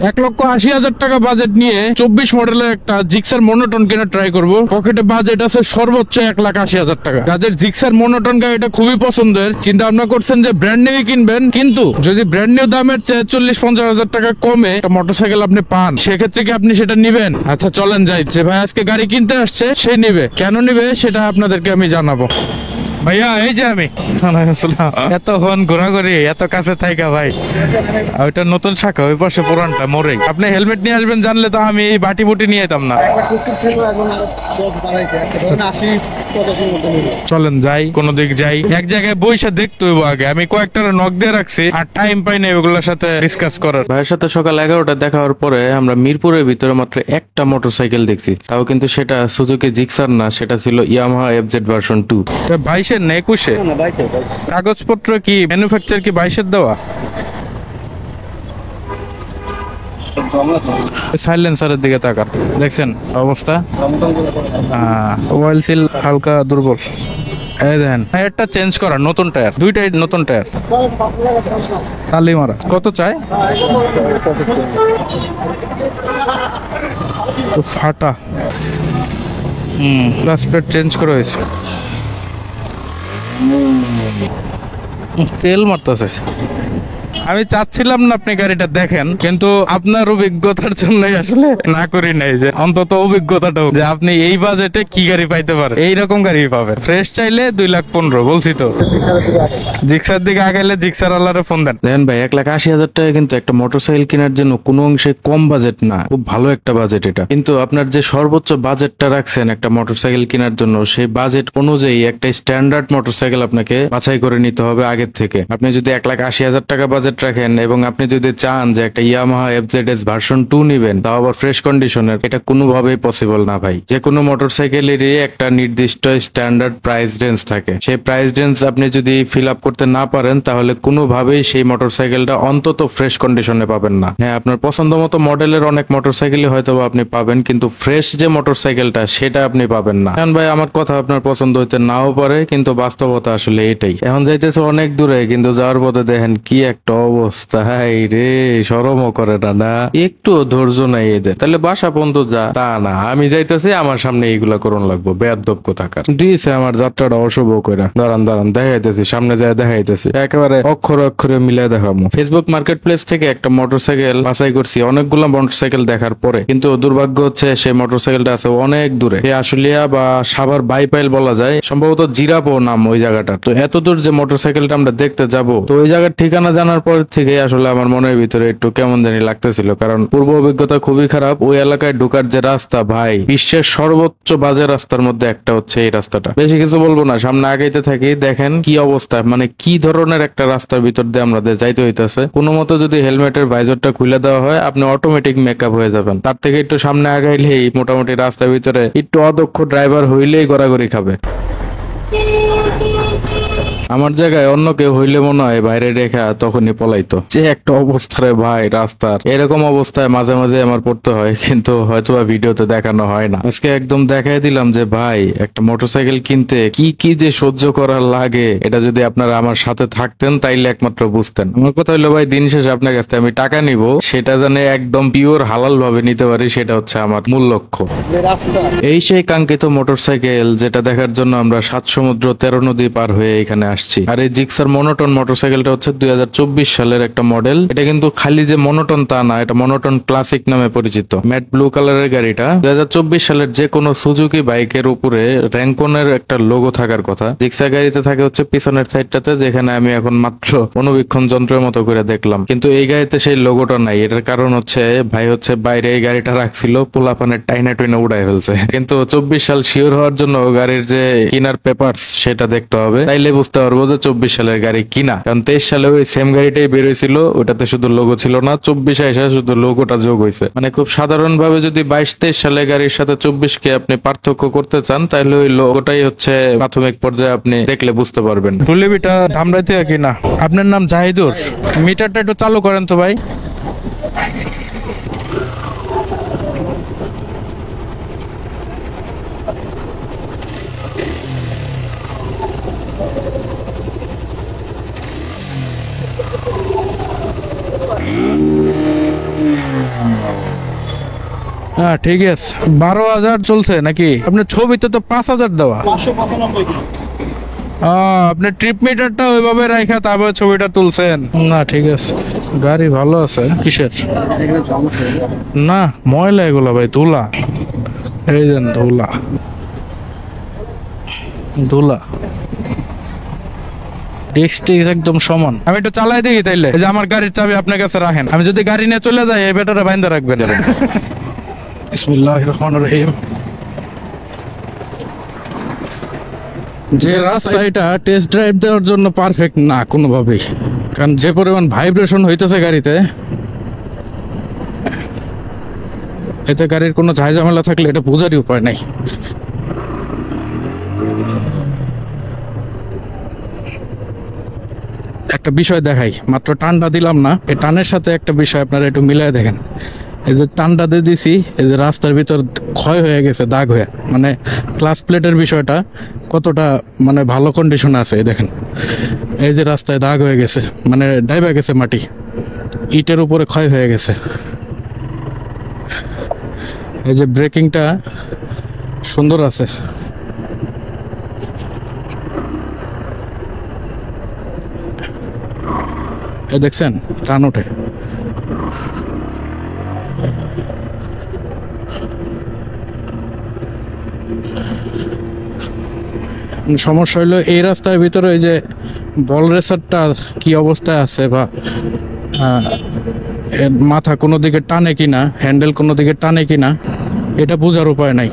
1,80,000 টাকা বাজেট নিয়ে 24 মডেলের একটা জিক্সার মনোটন কেনা ট্রাই করব। পকেটে বাজেট আছে সর্বোচ্চ 1,80,000 টাকা। যাদের জিক্সার মনোটন গাড়িটা খুবই পছন্দের, চিন্তা ভাবনা করছেন যে ব্র্যান্ড নিউ কিনবেন, কিন্তু যদি ব্র্যান্ড নিউ দামের চেয়ে 40-50 হাজার টাকা কমে একটা মোটরসাইকেল আপনি পান, সেক্ষেত্রে কি আপনি সেটা নিবেন? আচ্ছা চলেন যাই, যে ভাই আজকে গাড়ি কিনতে আসছে সে নিবে, কেন নিবে সেটা আপনাদেরকে আমি জানাবো। ভাইয়া এই যে আমি এতক্ষণ ঘোরাঘুরি এত কাছে থাইকা ভাই, ওইটা নতুন শাখা, ওই পাশে পুরানটা মোড়ে। আপনি হেলমেট নিয়ে আসবেন জানলে তো আমি এই বাটি বুটি নিয়ে যেতাম না। চলেন যাই, কোন দিক যাই, এক জায়গায় বইসা দেখতে হইব আগে। আমি কয়েকটা নক দিয়ে রাখছি আর টাইম পাই না ওগুলোর সাথে ডিসকাস করার। ভাইয়ের সাথে সকাল 11টা দেখা হওয়ার পরে আমরা মিরপুরের ভিতরে মাত্র একটা মোটরসাইকেল দেখছি, তাও কিন্তু সেটা সুজুকি জিক্সার না, সেটা ছিল ইয়ামাহা এফজেড ভার্সন 2। 22-এর না 21-এ? কাগজপত্র কি ম্যানুফ্যাকচার কি 22-এর দেওয়া? সাইলেন্সারের দিকে তাকান, দেখছেন অবস্থা, অয়েল সিল হালকা দুর্বল। এই দেখেন টায়ারটা চেঞ্জ করা, নতুন টায়ার, দুইটাই নতুন টায়ার, তালি মারা। কত চাই? তো ফাটা, প্লাস প্লেট চেঞ্জ করা হয়েছে, তেল মারতেছে। আমি চাচ্ছিলাম না আপনি গাড়িটা দেখেন, কিন্তু আপনার অভিজ্ঞতার জন্যই আসলে না করি নাই, যে অন্তত অভিজ্ঞতাটাও, যে আপনি এই বাজেটে কি গাড়ি পাইতে পারেন। এইরকম গাড়ি পাবেন ফ্রেশ চাইলে 2,15,000, বলছি তো। জিক্সার দিকে আগাইলে জিক্সার আলারে ফোন দেন। দেখেন ভাই 1,80,000 টাকা কিন্তু একটা মোটরসাইকেল কেনার জন্য কোনো অংশে কম বাজেট না, খুব ভালো একটা বাজেট এটা। কিন্তু আপনার যে সর্বোচ্চ বাজেটটা রাখছেন একটা মোটরসাইকেল কেনার জন্য, সেই বাজেট অনুযায়ী একটা স্ট্যান্ডার্ড মোটরসাইকেল আপনাকে বাছাই করে নিতে হবে আগের থেকে। আপনি যদি 1,80,000 টাকা বাজেট রাখেন এবং আপনি যদি চান যে একটা ইয়ামাহা এফজেডএস ভার্সন 2 নিবেন, তাও আবার ফ্রেশ কন্ডিশনের, এটা কোনোভাবেই পসিবল না ভাই। যে কোনো মোটরসাইকেলেরই একটা নির্দিষ্ট স্ট্যান্ডার্ড প্রাইস রেঞ্জ থাকে, সেই প্রাইস রেঞ্জ আপনি যদি ফিল আপ করতে না পারেন, তাহলে কোনোভাবেই সেই মোটরসাইকেলটা অন্তত ফ্রেশ কন্ডিশনে পাবেন না। হ্যাঁ, আপনার পছন্দ মতো মডেলের অনেক মোটরসাইকেলই হয়তো আপনি পাবেন, কিন্তু ফ্রেশ যে মোটরসাইকেলটা সেটা আপনি পাবেন না। এখন ভাই আমার কথা আপনার পছন্দ হইতে নাও পারে, কিন্তু বাস্তবতা আসলে এটাই। এখন যাইতেছে অনেক দূরে, কিন্তু যাওয়ার পথে দেখেন কি একটা অবস্থা, হাই রে, শরমও করে না, একটু ধৈর্য নাই এদের। তাহলে বাসা পর্যন্ত যা, তা না, আমি যাইতেছি আমার সামনে এইগুলা করুন লাগবো, বেয়াদব কোথাকার। দিয়েছে আমার যাত্রাটা অশুভ করে। দাঁড়ান দেখাইতেছি, সামনে যায় দেখাইতেছি, একেবারে অক্ষরে মিলাই দেখাবো। ফেসবুক মার্কেট প্লেস থেকে একটা মোটরসাইকেল বাছাই করছি অনেকগুলা মোটরসাইকেল দেখার পরে, কিন্তু দুর্ভাগ্য হচ্ছে সেই মোটরসাইকেলটা আছে অনেক দূরে, আশুলিয়া বা সাভার বাইপাইল বলা যায়, সম্ভবত জিরাপো নাম ওই জায়গাটা। তো এত দূর যে মোটরসাইকেলটা আমরা দেখতে যাব, তো ওই জায়গার ঠিকানা জানার পর থেকে আসলে আমার মনের ভিতরে একটু কেমন জানি লাগতেছিল, কারণ পূর্ব অভিজ্ঞতা খুবই খারাপ। ওই এলাকায় ঢোকার যে রাস্তা ভাই, বিশ্বের সর্বোচ্চ বাজে রাস্তার মধ্যে একটা হচ্ছে এই রাস্তাটা। বেশি কিছু বলবো না, সামনে আগাইতে থাকি, দেখেন কি অবস্থা, মানে কি ধরনের একটা রাস্তার ভিতর দিয়ে আমাদের যাইতে হইতেছে। কোনো মতো যদি হেলমেটের ভাইজরটা খুলে দেওয়া হয়, আপনি অটোমেটিক মেকআপ হয়ে যাবেন। তার থেকে একটু সামনে আগাইলেই মোটামুটি রাস্তার ভিতরে একটু অদক্ষ ড্রাইভার হইলেই গড়াগড়ি খাবে। আমার জায়গায় অন্য কেউ হইলে মনে হয় বাইরে রেখা তখনই পলাইতো। যে একটা অবস্থা রে ভাই রাস্তার, এরকম অবস্থায় মাঝে মাঝে আমার পড়তে হয়, কিন্তু হয়তো ভিডিওতে দেখানো হয় না। আজকে একদম দেখাই দিলাম যে ভাই একটা মোটরসাইকেল কিনতে কি কি যে সহ্য করার লাগে, এটা যদি আপনারা আমার সাথে থাকতেন তাইলে একমাত্র বুঝতেন। আমার কথা হলো ভাই, দিন শেষে আপনার কাছ থেকে আমি টাকা নিব, সেটা জানে একদম পিওর হালাল ভাবে নিতে পারি, সেটা হচ্ছে আমার মূল লক্ষ্য। এই সেই কাঙ্ক্ষিত মোটরসাইকেল যেটা দেখার জন্য আমরা 7 সমুদ্র 13 নদী পার হয়ে এখানে আসছি। আর এই জিক্সার মনোটন মোটরসাইকেলটা হচ্ছে 2024 সালের একটা মডেল। এটা কিন্তু খালি যে মনোটন তা না, এটা মনোটন ক্লাসিক নামে পরিচিত। ম্যাট ব্লু কালারের গাড়িটা 2024 সালের যে কোনো সুজুকি বাইকের উপরে র্যাঙ্কনের একটা লোগো থাকার কথা। জিক্সার গাড়িতে থাকে হচ্ছে পিছনের সাইডটাতে, যেখানে আমি এখন মাত্র অনুবীক্ষণ যন্ত্রের মতো করে দেখলাম, কিন্তু এই গাড়িতে সেই লোগোটা নাই। এটার কারণ হচ্ছে ভাই হচ্ছে বাইরে এই গাড়িটা রাখছিল, পোলাপানের টাইনা টুইনা উড়াই ফেলছে। কিন্তু 24 সাল শিওর হওয়ার জন্য গাড়ির যে কিনার পেপারস সেটা দেখতে হবে, তাইলে বুঝতে পারবো যে 24 সালের গাড়ি কিনা। কারণ 23 সালে ওই সেম গাড়িটাই বের হয়েছিল, ওটাতে শুধু লোগো ছিল না, 24 এসে শুধু লোগোটা যোগ হয়েছে। মানে খুব সাধারণ ভাবে যদি 22-23 সালের গাড়ির সাথে 24 কে আপনি পার্থক্য করতে চান, তাহলে ওই লোগোটাই হচ্ছে প্রাথমিক পর্যায়ে আপনি দেখলে বুঝতে পারবেন। টুলিবিটা ধামরাইতে কিনা। আপনার নাম জাহিদুর, মিটারটা একটু চালু করেন তো ভাই। হ্যাঁ ঠিক আছে, 12,000 চলছে নাকি? আপনার ছবিতে তো 5,000 দেওয়া। 595 কিলো। আপনি ট্রিপ মিটারটা ওইভাবে রাখা তারপর ছবিটা তুলছেন না? ঠিক আছে, গাড়ি ভালো আছে। কিসের না ময়লা এগুলো ভাই? ধুলা, এই যে ধুলা ধুলা, ডিস্ট্রিক্ট একদম সমান। আমি একটু চালাই দেখি তাইলে। এই যে আমার গাড়ির চাবি আপনার কাছে রাখেন, আমি যদি গাড়ি নিয়ে চলে যাই এই বেটাটা বাইন্দা রাখবেন। বিসমিল্লাহির রহমানির রহিম। যে রাস্তা এটা টেস্ট ড্রাইভ দেওয়ার জন্য পারফেক্ট না কোনোভাবেই, কারণ যে পরিমাণ ভাইব্রেশন হইতেছে গাড়িতে, এতে গাড়ির কোনো ঝামেলা থাকলে এটা বোঝারই উপায় নাই। একটা বিষয় দেখাই, মাত্র টানটা দিলাম না, এই টানের সাথে একটা বিষয় আপনারা একটু মিলাই দেখেন। এই যে টানটা দিয়ে দিছি, এই যে রাস্তার ভিতর ক্ষয় হয়ে গেছে, দাগ হয়ে, মানে ক্লাস প্লেটের বিষয়টা কতটা মানে ভালো কন্ডিশনে আছে এই দেখেন। এই যে রাস্তায় দাগ হয়ে গেছে, মানে ডাইবা গেছে মাটি, ইটের উপরে ক্ষয় হয়ে গেছে। এই যে ব্রেকিংটা সুন্দর আছে। এই দেখছেন টান ওঠে। সমস্যা হইলো এই রাস্তার ভিতরে এই যে বল রেসারটা কি অবস্থায় আছে, বা এর মাথা কোনো দিকে টানে কিনা, হ্যান্ডেল কোনো দিকে টানে কিনা, এটা বোঝার উপায় নাই।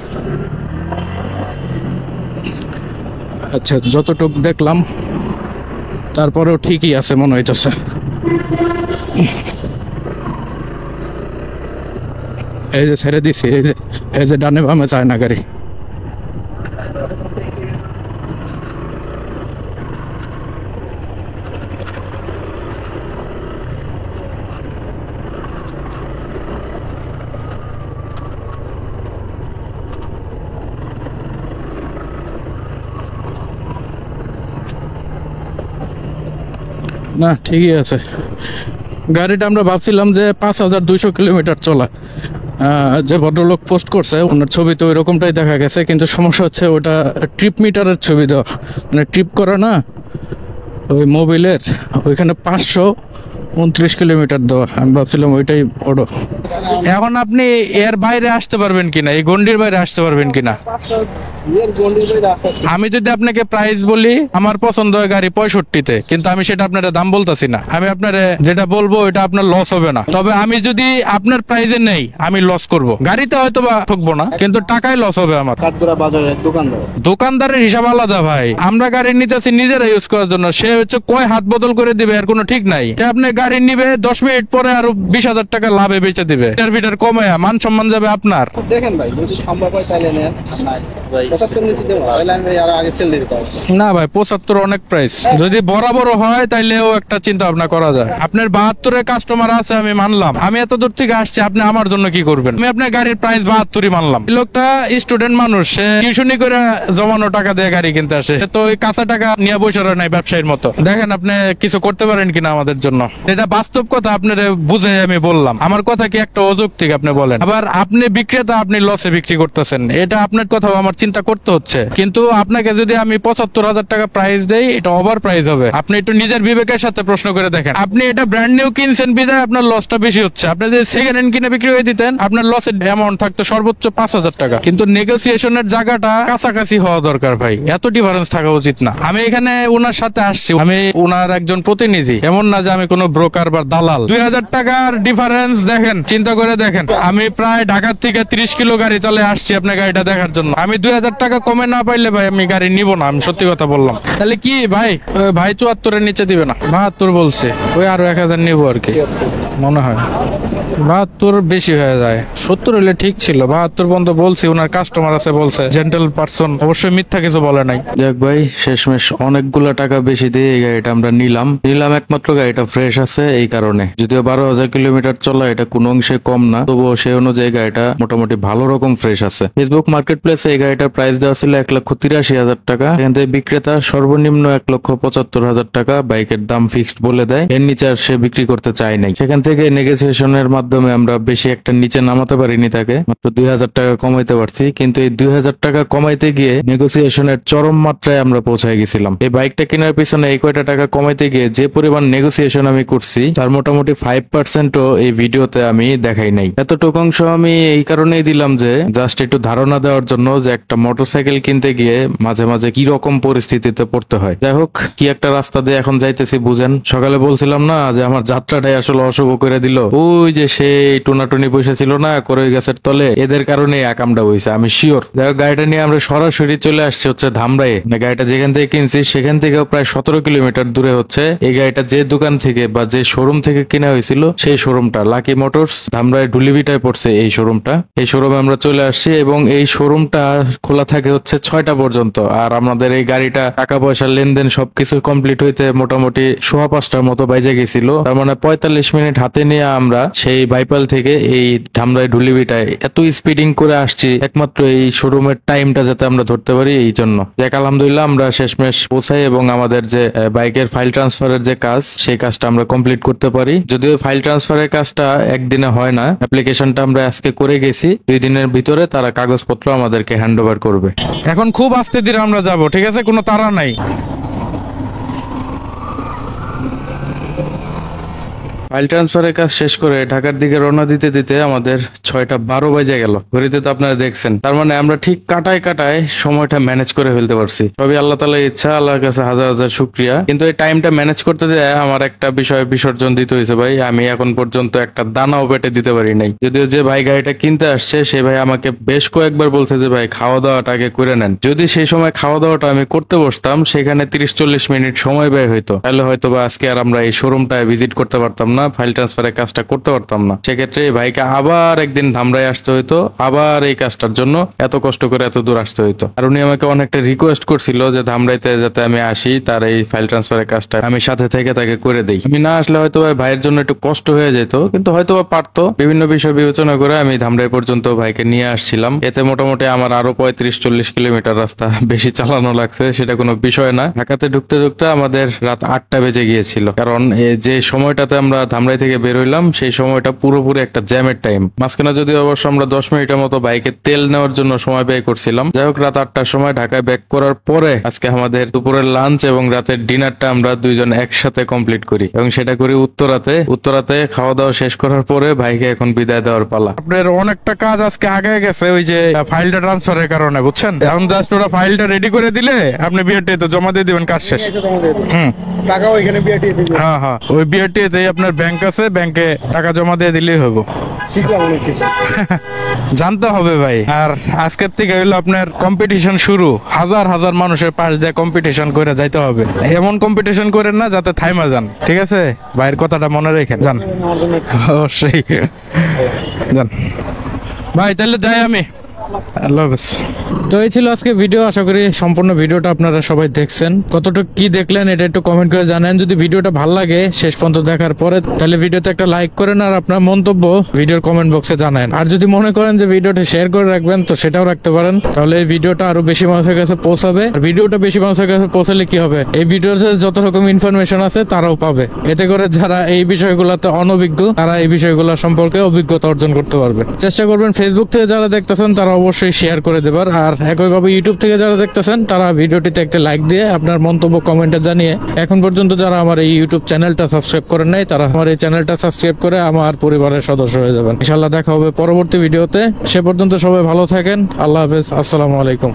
আচ্ছা যতটুক দেখলাম তারপরেও ঠিকই আছে মনে হইতেছে। এই যে ছেড়ে দিছি, এই যে ডানে বামে চায় না গাড়ি। না ঠিকই আছে গাড়িটা। আমরা ভাবছিলাম যে 5,200 কিলোমিটার চলা। যে ভদ্রলোক পোস্ট করছে ওনার ছবি তো ওই রকমটাই দেখা গেছে, কিন্তু সমস্যা হচ্ছে ওটা ট্রিপ মিটারের ছবি দেওয়া, মানে ট্রিপ করা না ওই মোবিলের, ওইখানে 529 কিলোমিটার দেওয়া। আমি ভাবছিলাম ওইটাই ওডো। এখন আপনি এর বাইরে আসতে পারবেন কিনা, এই গন্ডির বাইরে আসতে পারবেন কিনা? আমি যদি আপনাকে প্রাইস বলি, আমার পছন্দ হয় গাড়ি 65-তে, কিন্তু আমি সেটা আপনার দাম বলতেছি না। আমি আপনার যেটা বলবো ওইটা আপনার লস হবে না। তবে আমি যদি আপনার প্রাইজে নেই আমি লস করব। গাড়িতে হয়তো বা ঠকবো না, কিন্তু টাকায় লস হবে আমার। দোকানদারের হিসাব আলাদা ভাই। আমরা গাড়ি নিতেছি নিজেরা ইউজ করার জন্য, সে হচ্ছে কয় হাত বদল করে দিবে এর কোনো ঠিক নাই। আপনি গাড়ি নিবে 10 মিনিট পরে আরো 20,000 টাকা লাভে বেচে দিবে, মিটার কমে মান সম্মান যাবে আপনার। দেখেন ভাই যদি সম্ভব হয় তাহলে নেন। না ভাই 75 অনেক প্রাইস। যদি বরাবর হয় তাইলেও একটা চিন্তা ভাবনা করা যায়। আপনার 72-এর কাস্টমার আছে আমি মানলাম, আমি এত দূর থেকে আসছি, আপনি আমার জন্য কি করবেন? আমি আপনার গাড়ির প্রাইস 72-ই মানলাম। লোকটা স্টুডেন্ট মানুষ, সে টিউশনি করে জমানো টাকা দিয়ে গাড়ি কিনতে আসে, তো ওই কাঁচা টাকা নিয়ে বসে রয় নাই ব্যবসায়ীর মতো। দেখেন আপনি কিছু করতে পারেন কিনা আমাদের জন্য। এটা বাস্তব কথা, আপনার বুঝে আমি বললাম। আমার কথা কি একটা অযৌক্তিক আপনি বলেন? আবার আপনি বিক্রেতা, আপনি লসে বিক্রি করতেছেন, এটা আপনার কথাও আমার চিন্তা করতে হচ্ছে। কিন্তু আপনাকে যদি আমি 75,000 টাকা প্রাইস দেই, এটা ওভার প্রাইস হবে। আপনি একটু নিজের বিবেকের সাথে প্রশ্ন করে দেখেন। আপনি এটা ব্র্যান্ড নিউ কিনছেন বিধায় আপনার লসটা বেশি হচ্ছে। আপনি যদি সেকেন্ড হ্যান্ড কিনে বিক্রি করে দিতেন, আপনার লসের অ্যামাউন্ট থাকতো সর্বোচ্চ 5,000 টাকা। কিন্তু নেগোসিয়েশনের জায়গাটা কাছাকাছি হওয়া দরকার ভাই, এত ডিফারেন্স থাকা উচিত না। আমি এখানে ওনার সাথে আসছি, আমি ওনার একজন প্রতিনিধি, এমন না যে আমি কোনো ব্রোকার বা দালাল। 2,000 টাকার ডিফারেন্স দেখেন, চিন্তা করে দেখেন। আমি প্রায় ঢাকার থেকে 30 কিলো গাড়ি চালে আসছি আপনার গাড়িটা দেখার জন্য। আমি 2,000 টাকা কমে না পাইলে ভাই আমি গাড়ি নিব না, আমি সত্যি কথা বললাম। তাহলে কি ভাই, ভাই 74-এর নিচে দিবে না? 72 বলছে, ওই আরো 1,000 নিবো আর কি মনে হয়। 72 বেশি হয়ে যায়, 70 হলে ঠিক ছিল। 72 পর্যন্ত বলছি, ওনার কাস্টমার আছে বলছে, জেন্টেল পারসন, অবশ্যই মিথ্যা কিছু বলে নাই। দেখ ভাই শেষমেশ অনেকগুলা টাকা বেশি দিয়ে এই গাড়িটা আমরা নিলাম একমাত্র গাড়িটা ফ্রেশ আছে এই কারণে। যদিও 12,000 কিলোমিটার চলা, এটা কোনো অংশে কম না, তবুও সেই অনুযায়ী গাড়িটা মোটামুটি ভালো রকম ফ্রেশ আছে। ফেসবুক মার্কেট প্লেসে এই গাড়িটার প্রাইস দেওয়া ছিল 1,83,000 টাকা। এখান থেকে বিক্রেতা সর্বনিম্ন 1,75,000 টাকা বাইকের দাম ফিক্সড বলে দেয়, এর নিচে আর সে বিক্রি করতে চায় নাই। সেখান থেকে নেগোসিয়েশনের মাধ্যমে আমরা বেশি একটা নিচে নামাতে পারিনি, তাকে মাত্র 2,000 টাকা কমাইতে পারছি। কিন্তু এই 2,000 টাকা কমাইতে গিয়ে নেগোসিয়েশনের চরম মাত্রায় আমরা পৌঁছায় গেছিলাম। এই বাইকটা কেনার পিছনে এই কয়টা টাকা কমাইতে গিয়ে যে পরিমাণ নেগোসিয়েশন আমি করছি তার মোটামুটি 5%ও এই ভিডিওতে আমি দেখাই নাই। এতটুকু অংশ আমি এই কারণেই দিলাম যে জাস্ট একটু ধারণা দেওয়ার জন্য যে একটা মোটরসাইকেল কিনতে গিয়ে মাঝে মাঝে কি রকম পরিস্থিতিতে পড়তে হয়। যাই হোক, কি একটা রাস্তা দিয়ে এখন যাইতেছি বুঝেন। সকালে বলছিলাম না যে আমার যাত্রাটাই আসলে অশুভ করে দিল, ওই যে সেই টুনাটুনি বসেছিল না করই গাছের তলে, এদের কারণে আকামটা হইছে আমি শিওর। যাই হোক, গাড়িটা নিয়ে আমরা সরাসরি চলে আসছি হচ্ছে ধামরাইয়ে। গাড়িটা যেখান থেকে কিনছি সেখান থেকেও প্রায় 17 কিলোমিটার দূরে হচ্ছে এই গাড়িটা যে দোকান থেকে বা যে শোরুম থেকে কেনা হয়েছিল সেই শোরুমটা লাকি মোটরস ধামরাই ঢুলিভিটায় পড়ছে এই শোরুমটা। এই শোরুমে আমরা চলে আসছি এবং এই শোরুমটা খোলা থাকে হচ্ছে 6টা পর্যন্ত। আর আমাদের এই গাড়িটা টাকা পয়সা লেনদেন সবকিছু কমপ্লিট হইতে মোটামুটি 5:15টার মতো বাইজে গেছিল। তার মানে 45 মিনিট হাতে নিয়ে আমরা সেই বাইপাল থেকে এই ধামরাই ঢুলিভিটায় এত স্পিডিং করে আসছি একমাত্র এই শোরুমের টাইমটা যাতে আমরা ধরতে পারি এই জন্য। দেখ আলহামদুলিল্লাহ আমরা শেষমেশ পৌঁছাই এবং আমাদের যে বাইকের ফাইল ট্রান্সফারের যে কাজ সেই কাজটা আমরা কমপ্লিট করতে পারি। যদিও ফাইল ট্রান্সফারের কাজটা একদিনে হয় না, অ্যাপ্লিকেশনটা আমরা আজকে করে গেছি, 2 দিনের ভিতরে তারা কাগজপত্র আমাদেরকে হ্যান্ড ওভার করবে। এখন খুব আস্তে ধীরে আমরা যাব, ঠিক আছে, কোনো তাড়া নাই। ফাইল ট্রান্সফারের কাজ শেষ করে ঢাকার দিকে রওনা দিতে দিতে আমাদের 6:12 বাজে গেল। ঘড়িতে তো আপনারা দেখছেন। তার মানে আমরা ঠিক কাটায় সময়টা ম্যানেজ করে ফেলতে পারছি। সবই আল্লাহ তাআলার ইচ্ছা, আল্লাহর কাছে হাজার হাজার শুকরিয়া। কিন্তু এই টাইমটা ম্যানেজ করতে যায় আমার একটা বিষয় বিসর্জন দিতে হয়েছে ভাই। আমি এখন পর্যন্ত একটা দানাও পেটে দিতে পারি নাই। যদিও যে ভাই গাড়িটা কিনতে আসছে সে ভাই আমাকে বেশ কয়েকবার বলছে যে ভাই খাওয়া দাওয়াটা আগে করে নেন। যদি সেই সময় খাওয়া দাওয়াটা আমি করতে বসতাম সেখানে 30-40 মিনিট সময় ব্যয় হইতো, তাহলে হয়তো বা আজকে আর আমরা এই শোরুমটায় ভিজিট করতে পারতাম না, ফাইল ট্রান্সফারের কাজটা করতে পারতাম না। সেক্ষেত্রে ভাইকে আবার একদিন ধামরাই আসতে হইতো, আবার এই কাজটার জন্য এত কষ্ট করে এত দূর আসতে হইতো। আর উনি আমাকে অনেকটা রিকোয়েস্ট করছিল যে ধামরাইতে যাতে আমি আসি, তার এই ফাইল ট্রান্সফারের কাজটা আমি সাথে থেকে তাকে করে দেই। আমি না আসলে হয়তো ভাইয়ের জন্য একটু কষ্ট হয়ে যেত, কিন্তু হয়তো পারতো। বিভিন্ন বিষয় বিবেচনা করে আমি ধামরাই পর্যন্ত ভাইকে নিয়ে আসছিলাম। এতে মোটামুটি আমার আরো 35-40 কিলোমিটার রাস্তা বেশি চালানো লাগছে, সেটা কোনো বিষয় না। ঢাকাতে ঢুকতে ঢুকতে আমাদের রাত 8টা বেজে গিয়েছিল, কারণ যে সময়টাতে আমরা ধামরাই থেকে বের হইলাম সেই সময়টা পুরোপুরি একটা জ্যামের টাইম। মাঝখানে যদি অবশ্য আমরা 10 মিনিটের মতো বাইকে তেল নেওয়ার জন্য সময় ব্যয় করছিলাম। যাই হোক, রাত 8টার সময় ঢাকায় ব্যাক করার পরে আজকে আমাদের দুপুরের লাঞ্চ এবং রাতের ডিনারটা আমরা দুইজন একসাথে কমপ্লিট করি এবং সেটা করি উত্তরাতে খাওয়া দাওয়া শেষ করার পরে ভাইকে এখন বিদায় দেওয়ার পালা। আপনার অনেকটা কাজ আজকে আগে গেছে ওই যে ফাইলটা ট্রান্সফারের কারণে, বুঝছেন। এখন জাস্ট ওরা ফাইলটা রেডি করে দিলে আপনি বিআরটিতে জমা দিয়ে দিবেন, কাজ শেষ। টাকা ওইখানে বিআরটি দিবেন। হ্যাঁ, ওই বিআরটিতে আপনার ব্যাংক আছে, ব্যাংকে টাকা জমা দিয়ে দিলেই হবে। জানতে হবে ভাই। আর আজকের থেকে হইলো আপনার কম্পিটিশন শুরু, হাজার হাজার মানুষের পাশ দিয়ে কম্পিটিশন করে যাইতে হবে। এমন কম্পিটিশন করেন না যাতে থাইমা যান, ঠিক আছে? ভাইয়ের কথাটা মনে রেখেন, যান অবশ্যই যান ভাই। তাহলে যাই আমি, আল্লাহ হাফেজ। তো এই ছিল আজকে ভিডিও। আশা করি সম্পূর্ণ ভিডিওটা আপনারা সবাই দেখছেন। কতটুকু কি দেখলেন এটা একটু কমেন্ট করে জানান। যদি ভিডিওটা ভালো লাগে শেষ পর্যন্ত দেখার পরে তাহলে ভিডিওতে একটা লাইক করেন আর আপনার মন্তব্য ভিডিওর কমেন্ট বক্সে জানান। আর যদি মনে করেন যে ভিডিওটা শেয়ার করে রাখবেন তো সেটাও রাখতে পারেন, তাহলে এই ভিডিওটা আরো বেশি মানুষের কাছে পৌঁছাবে। আর ভিডিওটা বেশি মানুষের কাছে পৌঁছালে কি হবে, এই ভিডিওতে যত রকম ইনফরমেশন আছে তারাও পাবে। এতে করে যারা এই বিষয়গুলোতে অনভিজ্ঞ তারা এই বিষয়গুলো সম্পর্কে অভিজ্ঞতা অর্জন করতে পারবে। চেষ্টা করবেন ফেসবুক থেকে যারা দেখতেছেন তারা অবশ্যই শেয়ার করে দেবার। আর একইভাবে ইউটিউব থেকে যারা দেখতেছেন তারা ভিডিওটিতে একটা লাইক দিয়ে আপনার মন্তব্য কমেন্টে জানিয়ে, এখন পর্যন্ত যারা আমার এই ইউটিউব চ্যানেলটা সাবস্ক্রাইব করেন নাই তারা আমার এই চ্যানেলটা সাবস্ক্রাইব করে আমার পরিবারের সদস্য হয়ে যাবেন। ইনশাআল্লাহ দেখা হবে পরবর্তী ভিডিওতে। সে পর্যন্ত সবাই ভালো থাকেন। আল্লাহ হাফেজ। আসসালামু আলাইকুম।